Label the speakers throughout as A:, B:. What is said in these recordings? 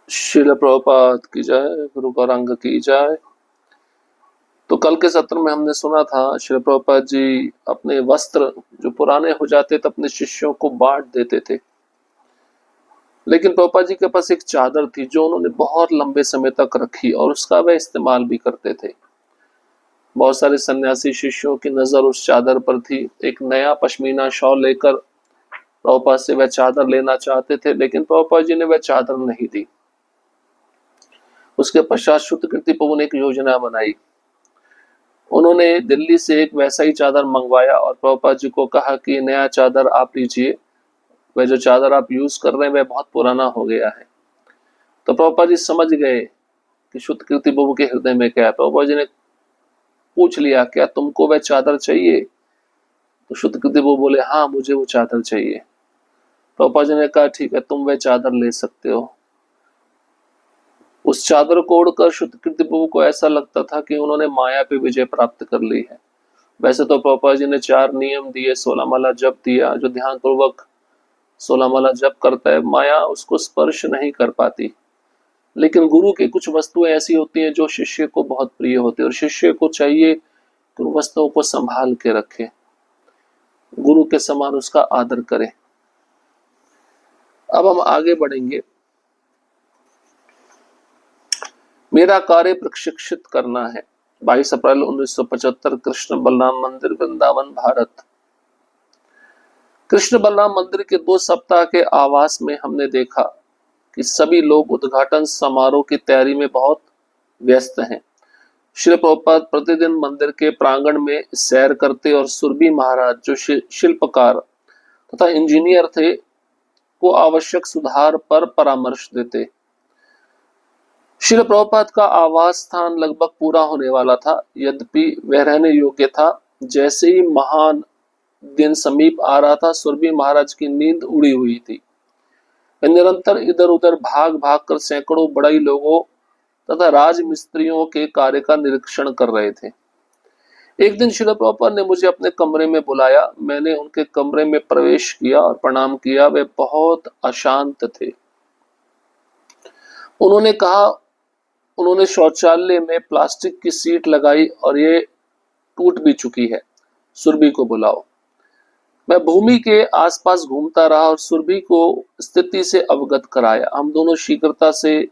A: शिल प्रभुपाद की जय, गुरु गौरांग की जय। तो कल के सत्र में हमने सुना था शिल प्रभुपाद जी अपने वस्त्र जो पुराने हो जाते थे अपने शिष्यों को बांट देते थे, लेकिन प्रभुपाद जी के पास एक चादर थी जो उन्होंने बहुत लंबे समय तक रखी और उसका वह इस्तेमाल भी करते थे। बहुत सारे सन्यासी शिष्यों की नजर उस चादर पर थी। एक नया पश्मीना शॉल लेकर प्रभुपाद से वह चादर लेना चाहते थे, लेकिन प्रभुपाद जी ने वह चादर नहीं दी। उसके पश्चात शुद्ध कीर्ति प्रभु ने एक योजना बनाई। उन्होंने दिल्ली से एक वैसा ही चादर मंगवाया और प्रभुपाद जी को कहा कि नया चादर आप लीजिए, वह जो चादर आप यूज कर रहे हैं वह बहुत पुराना हो गया है। तो प्रभुपाद जी समझ गए कि शुद्ध कीर्ति प्रभु के हृदय में क्या है। प्रभुपाद जी ने पूछ लिया, क्या तुमको वह चादर चाहिए? तो शुद्ध कीर्ति प्रभु बोले, हाँ मुझे वो चादर चाहिए। प्रभुपाद जी ने कहा, ठीक है, तुम वह चादर ले सकते हो। उस चादर को ओढ़कर शुद्ध कीर्ति प्रभु को ऐसा लगता था कि उन्होंने माया पे विजय प्राप्त कर ली है। वैसे तो प्रभुपाद जी ने 4 नियम दिए, 16 माला जप दिया। जो ध्यान पूर्वक 16 माला जप करता है, माया उसको स्पर्श नहीं कर पाती। लेकिन गुरु की कुछ वस्तुएं ऐसी होती हैं जो शिष्य को बहुत प्रिय होती है और शिष्य को चाहिए कि उन वस्तुओं को संभाल के रखे, गुरु के समान उसका आदर करे। अब हम आगे बढ़ेंगे। मेरा कार्य प्रशिक्षित करना है। 22 अप्रैल 1975, कृष्ण बलराम मंदिर, वृंदावन, भारत। कृष्ण बलराम मंदिर के 2 सप्ताह के आवास में हमने देखा कि सभी लोग उद्घाटन समारोह की तैयारी में बहुत व्यस्त हैं। श्री प्रभुपाद प्रतिदिन मंदिर के प्रांगण में सैर करते और सुरभि महाराज जो शिल्पकार तथा इंजीनियर थे को आवश्यक सुधार पर परामर्श देते। श्री प्रभुपाद का आवास स्थान लगभग पूरा होने वाला था, यद्यपि वह रहने योग्य था। जैसे ही महान दिन समीप आ रहा था, सुरभि महाराज की नींद उड़ी हुई थी। वे निरंतर इधर उधर भाग भाग कर सैकड़ों बड़ाई लोगों तथा राजमिस्त्रियों के कार्य का निरीक्षण कर रहे थे। एक दिन श्रील प्रभुपाद ने मुझे अपने कमरे में बुलाया। मैंने उनके कमरे में प्रवेश किया और प्रणाम किया। वे बहुत अशांत थे। उन्होंने कहा, उन्होंने शौचालय में प्लास्टिक की सीट लगाई और ये टूट भी चुकी है, सुरभि को बुलाओ। मैं भूमि के आसपास घूमता रहा और सुरभि को स्थिति से अवगत कराया। हम दोनों शीघ्रता से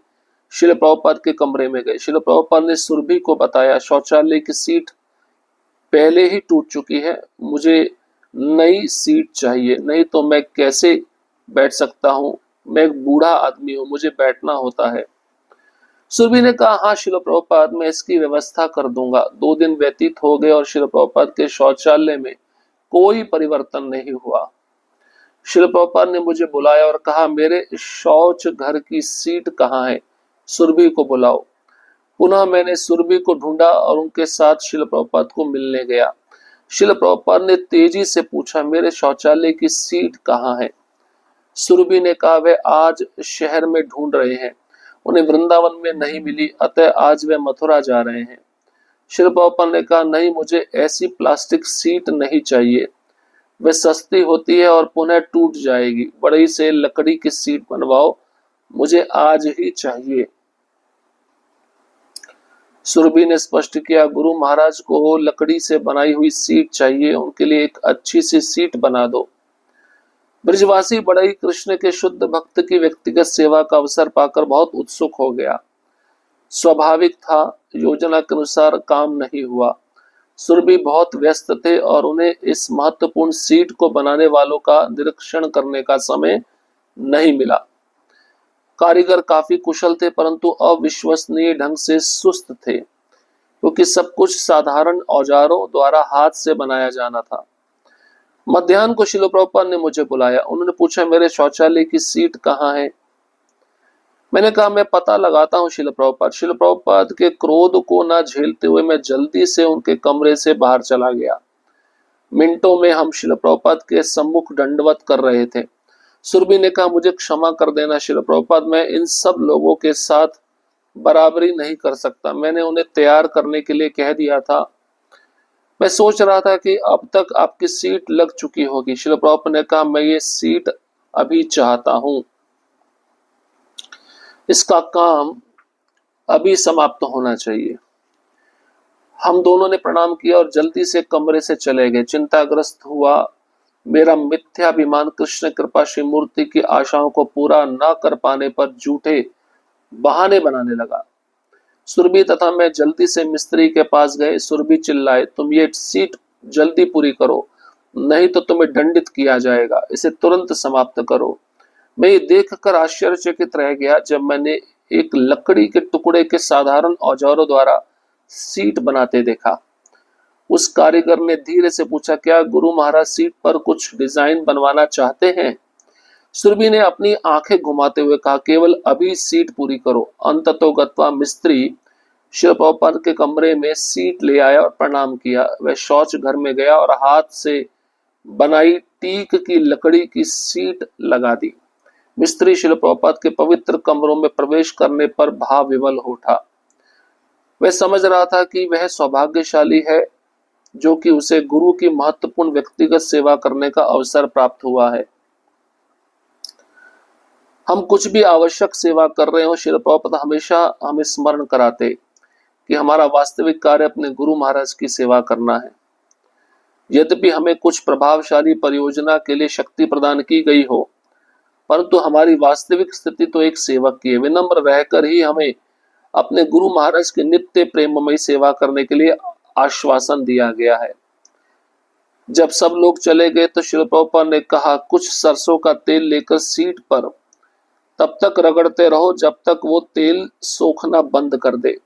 A: श्रील प्रभुपाद के कमरे में गए। श्रील प्रभुपाद ने सुरभि को बताया, शौचालय की सीट पहले ही टूट चुकी है, मुझे नई सीट चाहिए, नहीं तो मैं कैसे बैठ सकता हूँ। मैं एक बूढ़ा आदमी हूँ, मुझे बैठना होता है। सुरभि ने कहा, हाँ श्रील प्रभुपाद, मैं इसकी व्यवस्था कर दूंगा। 2 दिन व्यतीत हो गए और श्रील प्रभुपाद के शौचालय में कोई परिवर्तन नहीं हुआ। श्रील प्रभुपाद ने मुझे बुलाया और कहा, मेरे शौच घर की सीट कहाँ है? सुरभि को बुलाओ। पुनः मैंने सुरभि को ढूंढा और उनके साथ श्रील प्रभुपाद को मिलने गया। श्रील प्रभुपाद ने तेजी से पूछा, मेरे शौचालय की सीट कहाँ है? सुरभि ने कहा, वे आज शहर में ढूंढ रहे हैं, उन्हें वृंदावन में नहीं मिली, अतः आज वे मथुरा जा रहे हैं। श्रील प्रभुपाद ने कहा, नहीं, मुझे ऐसी प्लास्टिक सीट नहीं चाहिए, वे सस्ती होती है और पुनः टूट जाएगी। बड़ी से लकड़ी की सीट बनवाओ, मुझे आज ही चाहिए। सुरभि ने स्पष्ट किया, गुरु महाराज को लकड़ी से बनाई हुई सीट चाहिए, उनके लिए एक अच्छी सी सीट बना दो। ब्रजवासी बड़ई कृष्ण के शुद्ध भक्त की व्यक्तिगत सेवा का अवसर पाकर बहुत उत्सुक हो गया। स्वाभाविक था, योजना के अनुसार काम नहीं हुआ। सुरभि बहुत व्यस्त थे और उन्हें इस महत्वपूर्ण सीट को बनाने वालों का निरीक्षण करने का समय नहीं मिला। कारीगर काफी कुशल थे, परंतु अविश्वसनीय ढंग से सुस्त थे, क्योंकि सब कुछ साधारण औजारों द्वारा हाथ से बनाया जाना था। मध्याह्न को श्रील प्रभुपाद ने मुझे बुलाया। उन्होंने पूछा, मेरे शौचालय की सीट कहाँ है? मैंने कहा, मैं पता लगाता हूँ श्रील प्रभुपाद। श्रील प्रभुपाद के क्रोध को न झेलते हुए मैं जल्दी से उनके कमरे से बाहर चला गया। मिनटों में हम श्रील प्रभुपाद के सम्मुख दंडवत कर रहे थे। सुरभि ने कहा, मुझे क्षमा कर देना श्रील प्रभुपाद, मैं इन सब लोगों के साथ बराबरी नहीं कर सकता। मैंने उन्हें तैयार करने के लिए कह दिया था। मैं सोच रहा था कि अब तक आपकी सीट लग चुकी होगी। श्रील प्रभुपाद ने कहा, मैं ये सीट अभी चाहता हूँ। इसका काम अभी समाप्त होना चाहिए। हम दोनों ने प्रणाम किया और जल्दी से कमरे से चले गए। चिंताग्रस्त हुआ मेरा मिथ्याभिमान कृष्ण कृपा श्री मूर्ति की आशाओं को पूरा न कर पाने पर झूठे बहाने बनाने लगा। सुरभि तथा मैं जल्दी से मिस्त्री के पास गए। सुरभि चिल्लाए, तुम ये सीट जल्दी पूरी करो, नहीं तो तुम्हें दंडित किया जाएगा, इसे तुरंत समाप्त करो। मैं ये देखकर आश्चर्यचकित रह गया जब मैंने एक लकड़ी के टुकड़े के साधारण औजारों द्वारा सीट बनाते देखा। उस कारीगर ने धीरे से पूछा, क्या गुरु महाराज सीट पर कुछ डिजाइन बनवाना चाहते हैं? सुरभि ने अपनी आंखें घुमाते हुए कहा, केवल अभी सीट पूरी करो। अंततोगत्वा मिस्त्री शिल प्रभुपाद के कमरे में सीट ले आया और प्रणाम किया। वह शौच घर में गया और हाथ से बनाई टीक की लकड़ी की सीट लगा दी। मिस्त्री शिल प्रभुपाद के पवित्र कमरों में प्रवेश करने पर भाव विवल हो उठा। वह समझ रहा था कि वह सौभाग्यशाली है जो कि उसे गुरु की महत्वपूर्ण व्यक्तिगत सेवा करने का अवसर प्राप्त हुआ है। हम कुछ भी आवश्यक सेवा कर रहे हो, श्रील प्रभुपाद हमेशा हमें स्मरण कराते कि हमारा वास्तविक कार्य अपने गुरु महाराज की सेवा करना है। यद्यपि हमें कुछ प्रभावशाली परियोजना के लिए शक्ति प्रदान की गई हो, परंतु हमारी वास्तविक स्थिति तो एक सेवक की है। विनम्र रहकर ही हमें अपने गुरु महाराज की नित्य प्रेममयी सेवा करने के लिए आश्वासन दिया गया है। जब सब लोग चले गए तो श्रील प्रभुपाद ने कहा, कुछ सरसों का तेल लेकर सीट पर तब तक रगड़ते रहो जब तक वो तेल सोखना बंद कर दे।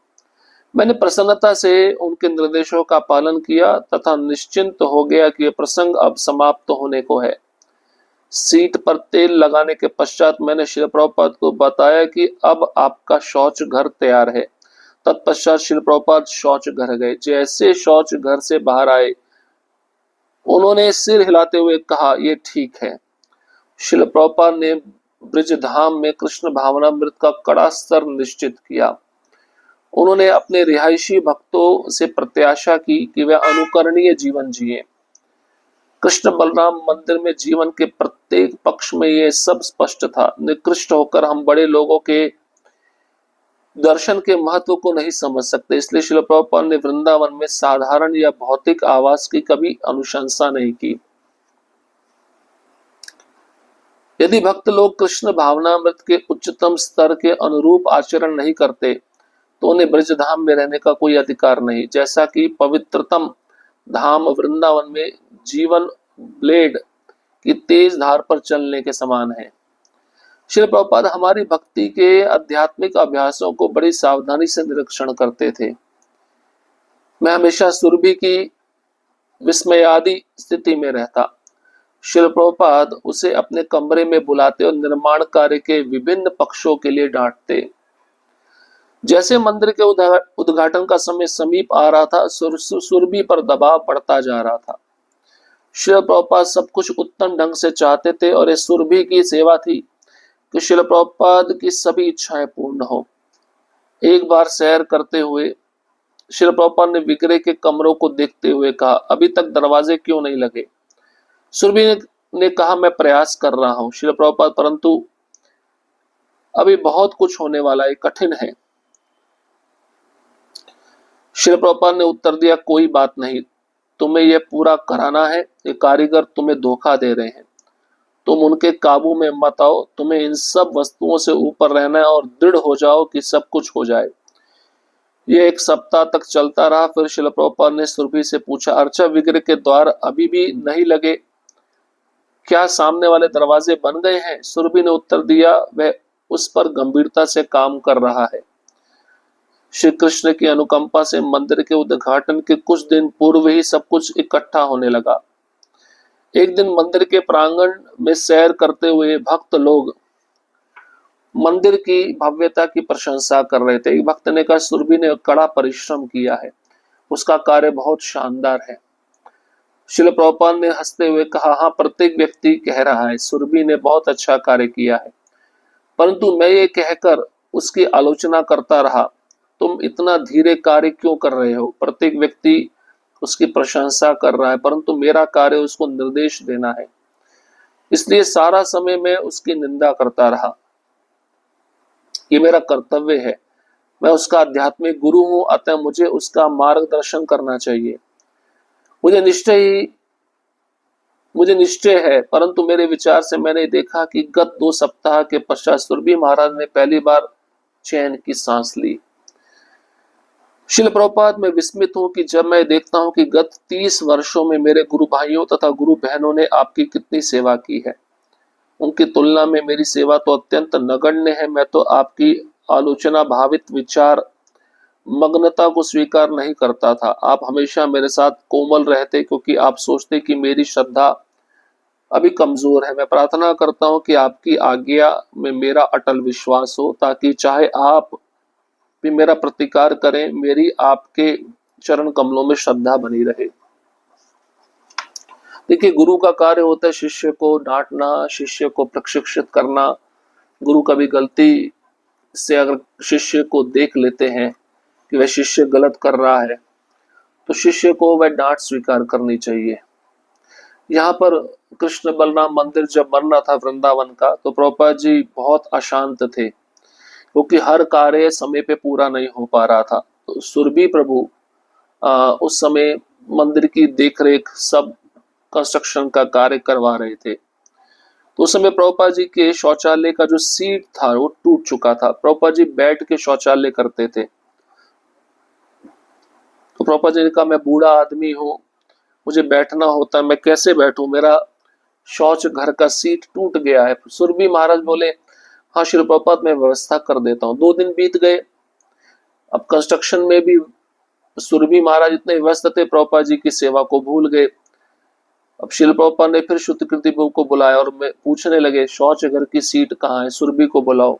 A: मैंने प्रसन्नता से उनके निर्देशों का पालन किया तथा निश्चिंत हो गया कि यह प्रसंग अब समाप्त होने को है। सीट पर तेल लगाने के पश्चात मैंने श्री प्रभुपाद को बताया कि अब आपका शौच घर तैयार है। तत्पश्चात श्री प्रभुपाद शौच घर गए। जैसे शौच घर से बाहर आए, उन्होंने सिर हिलाते हुए कहा, यह ठीक है। श्री प्रभुपाद ने ब्रजधाम में कृष्ण भावनामृत का कड़ा स्तर निश्चित किया। उन्होंने अपने रिहायशी भक्तों से प्रत्याशा की कि वे अनुकरणीय जीवन जिए। कृष्ण बलराम मंदिर में जीवन के प्रत्येक पक्ष में यह सब स्पष्ट था। निकृष्ट होकर हम बड़े लोगों के दर्शन के महत्व को नहीं समझ सकते, इसलिए श्रील प्रभुपाद ने वृंदावन में साधारण या भौतिक आवास की कभी अनुशंसा नहीं की। यदि भक्त लोग कृष्ण भावनामृत के उच्चतम स्तर के अनुरूप आचरण नहीं करते तो उन्हें ब्रजधाम में रहने का कोई अधिकार नहीं। जैसा कि पवित्रतम धाम वृंदावन में जीवन ब्लेड की तेज धार पर चलने के समान है। श्री प्रभुपाद हमारी भक्ति के आध्यात्मिक अभ्यासों को बड़ी सावधानी से निरीक्षण करते थे। मैं हमेशा सुरभि की विस्मयादि स्थिति में रहता। श्री प्रभुपाद उसे अपने कमरे में बुलाते और निर्माण कार्य के विभिन्न पक्षों के लिए डांटते। जैसे मंदिर के उद्घाटन का समय समीप आ रहा था, सुरभि पर दबाव बढ़ता जा रहा था। श्री प्रभुपाद सब कुछ उत्तम ढंग से चाहते थे और इस सुरभि की सेवा थी कि श्री प्रभुपाद की सभी इच्छाएं पूर्ण हो। एक बार सैर करते हुए श्री प्रभुपाद ने विग्रह के कमरों को देखते हुए कहा, अभी तक दरवाजे क्यों नहीं लगे? सुरभि ने कहा, मैं प्रयास कर रहा हूं श्री प्रभुपाद, परंतु अभी बहुत कुछ होने वाला है, कठिन है। श्री प्रभुपाद ने उत्तर दिया, कोई बात नहीं, तुम्हें यह पूरा कराना है। ये कारीगर तुम्हें धोखा दे रहे हैं, तुम उनके काबू में मत आओ। तुम्हें इन सब वस्तुओं से ऊपर रहना है और दृढ़ हो जाओ कि सब कुछ हो जाए। यह एक सप्ताह तक चलता रहा। फिर श्रील प्रभुपाद ने सुरभि से पूछा, अर्चा विग्रह के द्वार अभी भी नहीं लगे क्या? सामने वाले दरवाजे बन गए हैं? सुरभि ने उत्तर दिया, वह उस पर गंभीरता से काम कर रहा है। श्री कृष्ण की अनुकंपा से मंदिर के उद्घाटन के कुछ दिन पूर्व ही सब कुछ इकट्ठा होने लगा। एक दिन मंदिर के प्रांगण में सैर करते हुए भक्त लोग मंदिर की भव्यता की प्रशंसा कर रहे थे। एक भक्त ने कहा, सुरभि ने कड़ा परिश्रम किया है, उसका कार्य बहुत शानदार है। श्रील प्रभुपाद ने हंसते हुए कहा, हाँ, प्रत्येक व्यक्ति कह रहा है सुरभि ने बहुत अच्छा कार्य किया है, परंतु मैं ये कहकर उसकी आलोचना करता रहा, तुम इतना धीरे कार्य क्यों कर रहे हो? प्रत्येक व्यक्ति उसकी प्रशंसा कर रहा है, परंतु मेरा कार्य उसको निर्देश देना है, इसलिए सारा समय मैं उसकी निंदा करता रहा। ये मेरा कर्तव्य है। मैं उसका आध्यात्मिक गुरु हूँ, अतः मुझे उसका मार्गदर्शन करना चाहिए। मुझे निश्चय है, परंतु मेरे विचार से मैंने देखा कि गत 2 सप्ताह के पश्चात सुरभि महाराज ने पहली बार चैन की सांस ली। शिल प्रभुपाद में विस्मित हूं कि जब मैं देखता हूं कि गत 30 वर्षों में मेरे गुरु भाइयों तथा गुरु बहनों ने आपकी कितनी सेवा की है। उनकी तुलना में मेरी सेवा तो अत्यंत नगण्य है। मैं तो आपकी आलोचना भावित विचार मग्नता को स्वीकार नहीं करता था। आप हमेशा मेरे साथ कोमल रहते, क्योंकि आप सोचते कि मेरी श्रद्धा अभी कमजोर है। मैं प्रार्थना करता हूं कि आपकी आज्ञा में मेरा अटल विश्वास हो, ताकि चाहे आप भी मेरा प्रतिकार करें, मेरी आपके चरण कमलों में श्रद्धा बनी रहे। देखिए, गुरु का कार्य होता है शिष्य को डांटना, शिष्य को प्रशिक्षित करना। गुरु कभी गलती से अगर शिष्य को देख लेते हैं कि वह शिष्य गलत कर रहा है, तो शिष्य को वह डांट स्वीकार करनी चाहिए। यहाँ पर कृष्ण बलराम मंदिर जब बनना था वृंदावन का, तो प्रभुपाद जी बहुत अशांत थे, क्योंकि हर कार्य समय पे पूरा नहीं हो पा रहा था। तो सुरभि प्रभु उस समय मंदिर की देखरेख, सब कंस्ट्रक्शन का कार्य करवा रहे थे। तो उस समय प्रभुपाद जी के शौचालय का जो सीट था वो टूट चुका था। प्रभुपाद जी बैठ के शौचालय करते थे। तो प्रभुपाद जी ने कहा, मैं बूढ़ा आदमी हूँ, मुझे बैठना होता है, मैं कैसे बैठूं, मेरा शौच घर का सीट टूट गया है। सुरभि महाराज बोले, हाँ श्री प्रभुपाद, मैं व्यवस्था कर देता हूँ। 2 दिन बीत गए। अब कंस्ट्रक्शन में भी सुरभि महाराज इतने व्यस्त थे, प्रभुपाद जी की सेवा को भूल गए। अब शिल प्रभुपाद ने फिर शुद्धकीर्ति प्रभु को बुलाया और मैं पूछने लगे, शौच घर की सीट कहाँ है, सुरभि को बुलाओ।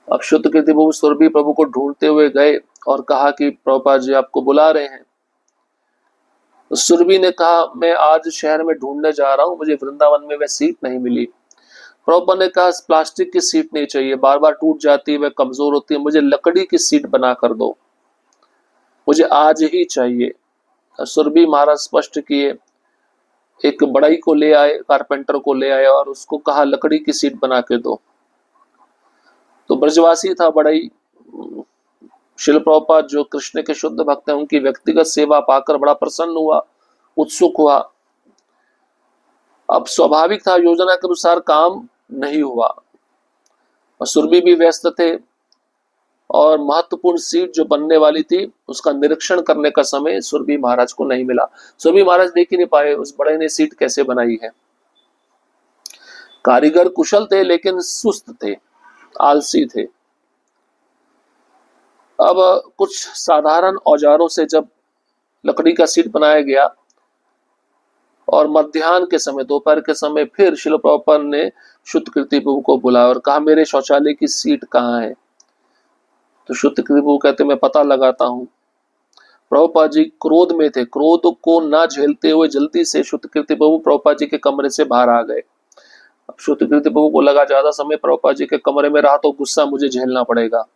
A: अब शुद्धकीर्ति प्रभु सुरभि प्रभु को ढूंढते हुए गए और कहा कि प्रभुपाद जी आपको बुला रहे हैं। तो सुरभि ने कहा, मैं आज शहर में ढूंढने जा रहा हूँ, मुझे वृंदावन में वह सीट नहीं मिली। प्रभुपाद ने कहा, प्लास्टिक की सीट नहीं चाहिए, बार बार टूट जाती है, वह कमजोर होती है, मुझे लकड़ी की सीट बना कर दो, मुझे आज ही चाहिए। सुरभि महाराज स्पष्ट किए, एक बड़ाई को ले आए, कारपेंटर को ले आए और उसको कहा लकड़ी की सीट बना के दो। तो ब्रजवासी था बड़ाई, शिल प्रभुपाद जो कृष्ण के शुद्ध भक्त हैं, उनकी व्यक्तिगत सेवा पाकर बड़ा प्रसन्न हुआ, उत्सुक हुआ। अब स्वाभाविक था, योजना के अनुसार काम नहीं हुआ और सुरभि भी व्यस्त थे और महत्वपूर्ण सीट जो बनने वाली थी उसका निरीक्षण करने का समय सुरभि महाराज को नहीं मिला। सुरभि महाराज देख ही नहीं पाए उस बड़े ने सीट कैसे बनाई है। कारीगर कुशल थे लेकिन सुस्त थे, आलसी थे। अब कुछ साधारण औजारों से जब लकड़ी का सीट बनाया गया और मध्याह्न के समय, दोपहर के समय, फिर शिल प्रभुपाद ने शुद्धकीर्ति प्रभु को बुलाया और कहा, मेरे शौचालय की सीट कहाँ है। तो शुद्धकीर्ति प्रभु कहते, मैं पता लगाता हूँ। प्रभुपाद जी क्रोध में थे, क्रोध को ना झेलते हुए जल्दी से शुद्धकीर्ति प्रभु प्रभुपाद जी के कमरे से बाहर आ गए। अब शुद्धकीर्ति प्रभु को लगा ज्यादा समय प्रभुपाद जी के कमरे में रहा तो गुस्सा मुझे झेलना पड़ेगा।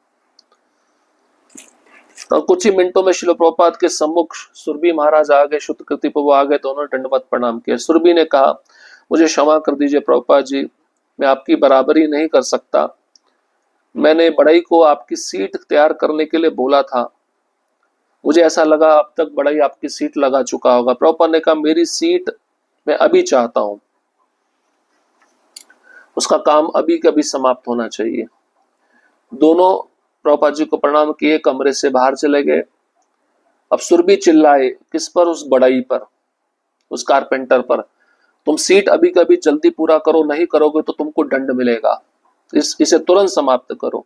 A: तो कुछ ही मिनटों में शिल प्रभुपाद के सम्मुख सुरभि महाराज आ गए, शुद्धकीर्ति प्रभु आ गए, दोनों दंडवत प्रणाम किया। सुरभि ने कहा, मुझे क्षमा कर दीजिए प्रभुपाद जी, मैं आपकी बराबरी नहीं कर सकता। मैंने बड़ाई को आपकी सीट तैयार करने के लिए बोला था, मुझे ऐसा लगा अब तक बड़ाई आपकी सीट लगा चुका होगा। प्रभुपाद ने कहा, मेरी सीट मैं अभी चाहता हूं, उसका काम अभी कभी समाप्त होना चाहिए। दोनों प्रभुपाद जी को प्रणाम किए, कमरे से बाहर चले गए। अब सुरभि चिल्लाए, किस पर? उस बड़ाई पर, उस कारपेंटर पर। तुम सीट अभी कभी जल्दी पूरा करो, नहीं करोगे तो तुमको दंड मिलेगा, इसे तुरंत समाप्त करो।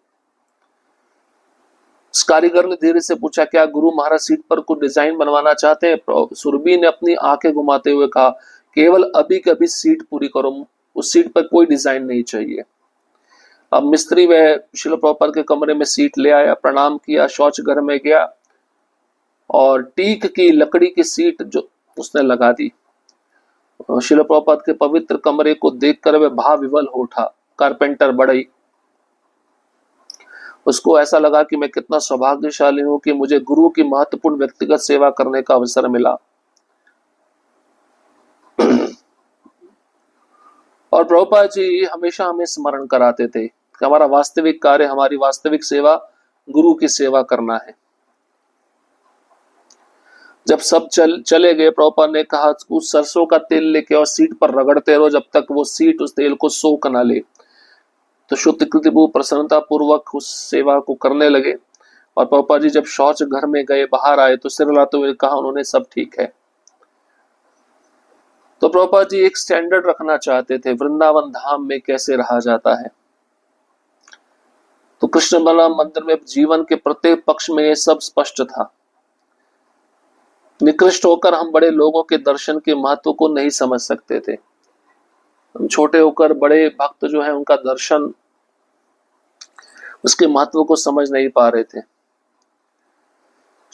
A: इस कारीगर ने धीरे से पूछा, क्या गुरु महाराज सीट पर कुछ डिजाइन बनवाना चाहते हैं? सुरभि ने अपनी आंखें घुमाते हुए कहा, केवल अभी कभी सीट पूरी करो, उस सीट पर कोई डिजाइन नहीं चाहिए। अब मिस्त्री वह शिल प्रभुपाद के कमरे में सीट ले आया, प्रणाम किया, शौच घर में गया और टीक की लकड़ी की सीट जो उसने लगा दी। शिल प्रभुपाद के पवित्र कमरे को देखकर वह भाव विवल हो उठा। कारपेंटर बड़ई, उसको ऐसा लगा कि मैं कितना सौभाग्यशाली हूं कि मुझे गुरु की महत्वपूर्ण व्यक्तिगत सेवा करने का अवसर मिला। और प्रभुपाद जी हमेशा हमें स्मरण कराते थे कि हमारा वास्तविक कार्य, हमारी वास्तविक सेवा गुरु की सेवा करना है। जब सब चले गए, प्रभुपाद ने कहा उस सरसों का तेल लेके और सीट पर रगड़ते रहो जब तक वो सीट उस तेल को सोख ना ले। तो शुद्ध कृति प्रभु प्रसन्नता पूर्वक उस सेवा को करने लगे। और प्रभुपाद जी जब शौच घर में गए, बाहर आए तो सिर हिलाते हुए कहा उन्होंने सब ठीक है। तो प्रभुपाद जी एक स्टैंडर्ड रखना चाहते थे, वृंदावन धाम में कैसे रहा जाता है। तो कृष्ण बलराम मंदिर में जीवन के प्रत्येक पक्ष में ये सब स्पष्ट था। निकृष्ट होकर हम बड़े लोगों के दर्शन के महत्व को नहीं समझ सकते थे। हम छोटे होकर बड़े भक्त जो है उनका दर्शन, उसके महत्व को समझ नहीं पा रहे थे।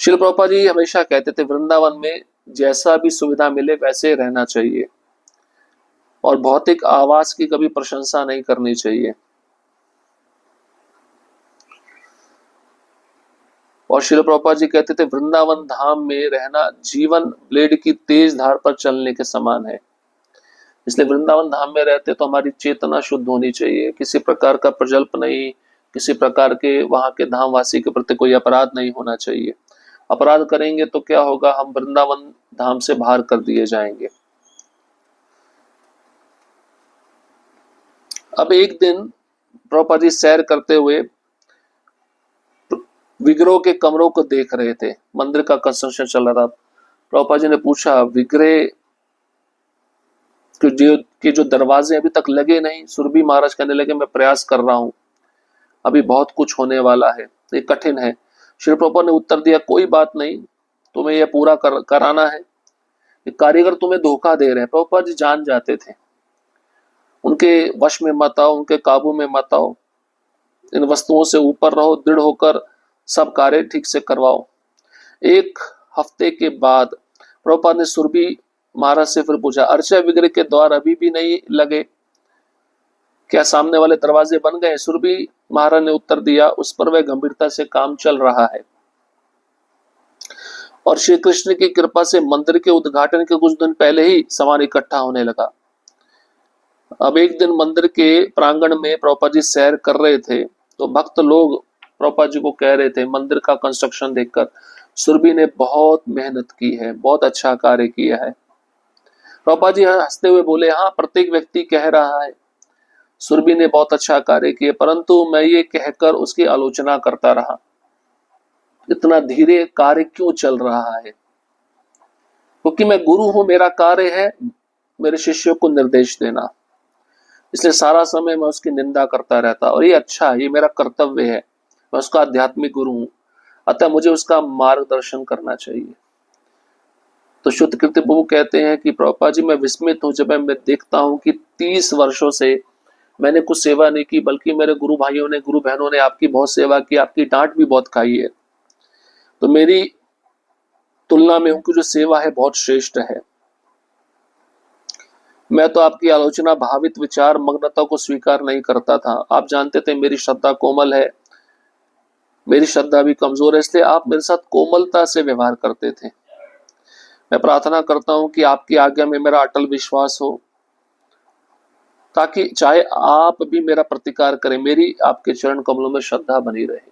A: श्रील प्रभुपाद जी हमेशा कहते थे वृंदावन में जैसा भी सुविधा मिले वैसे रहना चाहिए और भौतिक आवास की कभी प्रशंसा नहीं करनी चाहिए। और श्रील प्रभुपाद जी कहते थे वृंदावन धाम में रहना जीवन ब्लेड की तेज धार पर चलने के समान है। इसलिए वृंदावन धाम में रहते तो हमारी चेतना शुद्ध होनी चाहिए, किसी प्रकार का प्रजल्प नहीं, किसी प्रकार के वहां के धामवासी के प्रति कोई अपराध नहीं होना चाहिए। अपराध करेंगे तो क्या होगा, हम वृंदावन धाम से बाहर कर दिए जाएंगे। अब एक दिन प्रभुपाद जी सैर करते हुए विग्रह के कमरों को देख रहे थे। मंदिर का कंस्ट्रक्शन चल रहा था। प्रभुपाद जी ने पूछा विग्रह के जो दरवाजे अभी तक लगे नहीं। सुरभि महाराज कहने लगे मैं प्रयास कर रहा हूं, अभी बहुत कुछ होने वाला है, ये कठिन है। श्री प्रभुपाद ने उत्तर दिया कोई बात नहीं, तुम्हें यह पूरा कराना है। ये कारीगर तुम्हें धोखा दे रहे हैं। प्रभुपाद जी जान जाते थे, उनके वश में मत आओ, उनके काबू में मत आओ, इन वस्तुओं से ऊपर रहो, दृढ़ होकर सब कार्य ठीक से करवाओ। एक हफ्ते के बाद प्रभुपाद ने सुरभि महाराज से फिर पूछा अर्चा विग्रह के द्वार अभी भी नहीं लगे, क्या सामने वाले दरवाजे बन गए? सुरभि महाराज ने उत्तर दिया उस पर वह गंभीरता से काम चल रहा है और श्री कृष्ण की कृपा से मंदिर के उद्घाटन के कुछ दिन पहले ही सामान इकट्ठा होने लगा। अब एक दिन मंदिर के प्रांगण में प्रभुपाद जी सैर कर रहे थे तो भक्त लोग प्रभुपाद जी को कह रहे थे मंदिर का कंस्ट्रक्शन देखकर सुरभि ने बहुत मेहनत की है, बहुत अच्छा कार्य किया है। प्रभुपाद जी हंसते हुए बोले हाँ प्रत्येक व्यक्ति कह रहा है सुरभि ने बहुत अच्छा कार्य किया, परंतु मैं ये कहकर उसकी आलोचना करता रहा, इतना धीरे कार्य क्यों चल रहा है? क्योंकि मैं गुरु हूं, मेरा कार्य है मेरे शिष्यों को निर्देश देना, इसलिए सारा समय मैं उसकी निंदा करता रहता और ये अच्छा है, ये मेरा कर्तव्य है, मैं उसका आध्यात्मिक गुरु हूं, अतः मुझे उसका मार्गदर्शन करना चाहिए। तो शुद्ध कृति प्रभु कहते हैं कि प्रभुपाद जी मैं विस्मित हूं जब मैं देखता हूं कि 30 वर्षों से मैंने कुछ सेवा नहीं की, बल्कि मेरे गुरु भाइयों ने, गुरु बहनों ने आपकी बहुत सेवा की, आपकी डांट भी बहुत खाई है। तो मेरी तुलना में उनकी जो सेवा है बहुत श्रेष्ठ है। मैं तो आपकी आलोचना भावित विचार मग्नता को स्वीकार नहीं करता था। आप जानते थे मेरी श्रद्धा कोमल है, मेरी श्रद्धा भी कमजोर है, इसलिए आप मेरे साथ कोमलता से व्यवहार करते थे। मैं प्रार्थना करता हूं कि आपकी आज्ञा में मेरा अटल विश्वास हो, ताकि चाहे आप भी मेरा प्रतिकार करें, मेरी आपके चरण कमलों में श्रद्धा बनी रहे।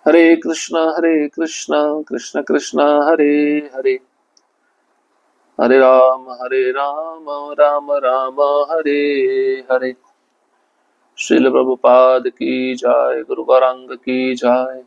A: हरे कृष्णा कृष्ण कृष्ण हरे हरे, हरे राम राम राम हरे हरे। श्रील प्रभुपाद की जय, गुरु गौरांग की जय।